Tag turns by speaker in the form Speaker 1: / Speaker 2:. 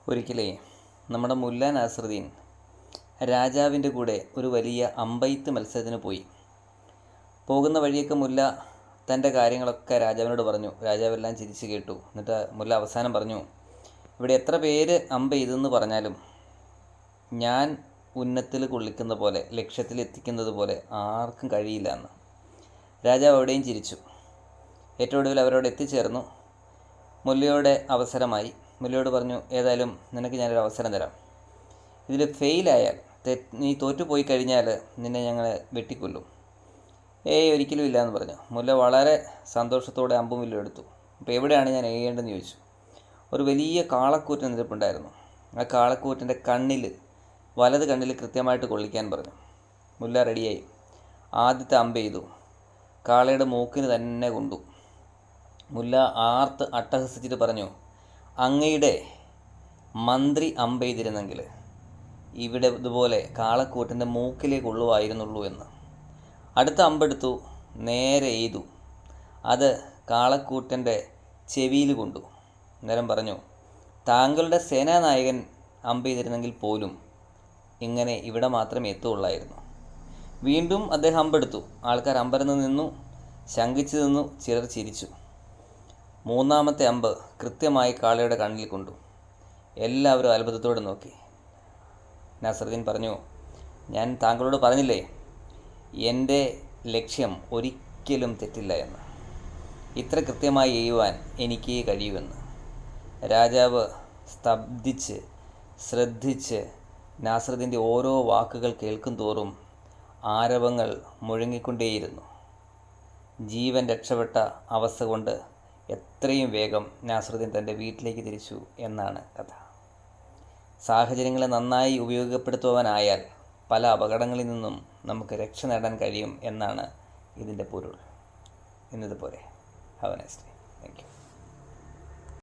Speaker 1: ഒരിക്കലേ നമ്മുടെ മുല്ല നാസറുദ്ദീൻ രാജാവിൻ്റെ കൂടെ ഒരു വലിയ അമ്പെയ്ത്ത് മത്സരത്തിന് പോയി. പോകുന്ന വഴിയൊക്കെ മുല്ല തൻ്റെ കാര്യങ്ങളൊക്കെ രാജാവിനോട് പറഞ്ഞു. രാജാവെല്ലാം ചിരിച്ചു കേട്ടു. എന്നിട്ട് മുല്ല അവസാനം പറഞ്ഞു, ഇവിടെ എത്ര പേര് അമ്പെയ്തെന്ന് പറഞ്ഞാലും ഞാൻ ഉന്നത്തിൽ കൊള്ളിക്കുന്ന പോലെ, ലക്ഷ്യത്തിൽ എത്തിക്കുന്നത് പോലെ ആർക്കും കഴിയില്ല എന്ന്. രാജാവ് അവിടെയും ചിരിച്ചു. ഏറ്റവും ഒടുവിൽ അവരോട് എത്തിച്ചേർന്നു. മുല്ലയുടെ അവസരമായി. മുല്ലയോട് പറഞ്ഞു, ഏതായാലും നിനക്ക് ഞാനൊരു അവസരം തരാം. ഇതിൽ ഫെയിലായാൽ, നീ തോറ്റുപോയി കഴിഞ്ഞാൽ നിന്നെ ഞങ്ങൾ വെട്ടിക്കൊല്ലും. ഒരിക്കലും ഇല്ല എന്ന് പറഞ്ഞു. മുല്ല വളരെ സന്തോഷത്തോടെ അമ്പും വില്ലും എടുത്തു. അപ്പോൾ എവിടെയാണ് ഞാൻ എയ്യേണ്ടതെന്ന് ചോദിച്ചു. ഒരു വലിയ കാളക്കൂറ്റൻ നിൽപ്പുണ്ടായിരുന്നു. ആ കാളക്കൂറ്റൻ്റെ വലത് കണ്ണിൽ കൃത്യമായിട്ട് കൊള്ളിക്കാൻ പറഞ്ഞു. മുല്ല റെഡിയായി. ആദ്യത്തെ അമ്പ് ചെയ്തു. കാളയുടെ മൂക്കിന് തന്നെ കൊണ്ടു. മുല്ല ആർത്ത് അട്ടഹസിച്ചിട്ട് പറഞ്ഞു, അങ്ങയുടെ മന്ത്രി അമ്പെയ്തിരുന്നെങ്കിൽ ഇവിടെ ഇതുപോലെ കാളക്കൂറ്റൻ്റെ മൂക്കിലേ കൊള്ളുമായിരുന്നുള്ളൂ എന്ന്. അടുത്ത അമ്പെടുത്തു, നേരെ എയ്തു. അത് കാളക്കൂറ്റൻ്റെ ചെവിയിൽ കൊണ്ടു. അന്നേരം പറഞ്ഞു, താങ്കളുടെ സേനാനായകൻ അമ്പെയ്തിരുന്നെങ്കിൽ പോലും ഇങ്ങനെ ഇവിടെ മാത്രമേ എത്തുകയുള്ളായിരുന്നു. വീണ്ടും അദ്ദേഹം അമ്പെടുത്തു. ആൾക്കാർ അമ്പരന്ന് നിന്നു, ശങ്കിച്ചു നിന്നു, ചിലർ ചിരിച്ചു. മൂന്നാമത്തെ അമ്പ് കൃത്യമായി കാളയുടെ കണ്ണിൽ കൊണ്ടു. എല്ലാവരും അത്ഭുതത്തോടെ നോക്കി. നാസറുദ്ദീൻ പറഞ്ഞു, ഞാൻ താങ്കളോട് പറഞ്ഞില്ലേ എൻ്റെ ലക്ഷ്യം ഒരിക്കലും തെറ്റില്ല എന്ന്. ഇത്ര കൃത്യമായി എയ്യുവാൻ എനിക്ക് കഴിയുമെന്ന്. രാജാവ് സ്തബ്ധിച്ച് ശ്രദ്ധിച്ച് നാസറുദ്ദീൻ്റെ ഓരോ വാക്കുകൾ കേൾക്കും തോറും ആരവങ്ങൾ മുഴങ്ങിക്കൊണ്ടേയിരുന്നു. ജീവൻ രക്ഷപ്പെട്ട അവസ്ഥ കൊണ്ട് എത്രയും വേഗം നാസറുദ്ദീൻ തൻ്റെ വീട്ടിലേക്ക് തിരിച്ചു എന്നാണ് കഥ. സാഹചര്യങ്ങളെ നന്നായി ഉപയോഗപ്പെടുത്തുവാനായാൽ പല അപകടങ്ങളിൽ നിന്നും നമുക്ക് രക്ഷ നേടാൻ കഴിയും എന്നാണ് ഇതിൻ്റെ പൊരുൾ. ഇന്നതുപോലെ. Have a nice day. Thank U.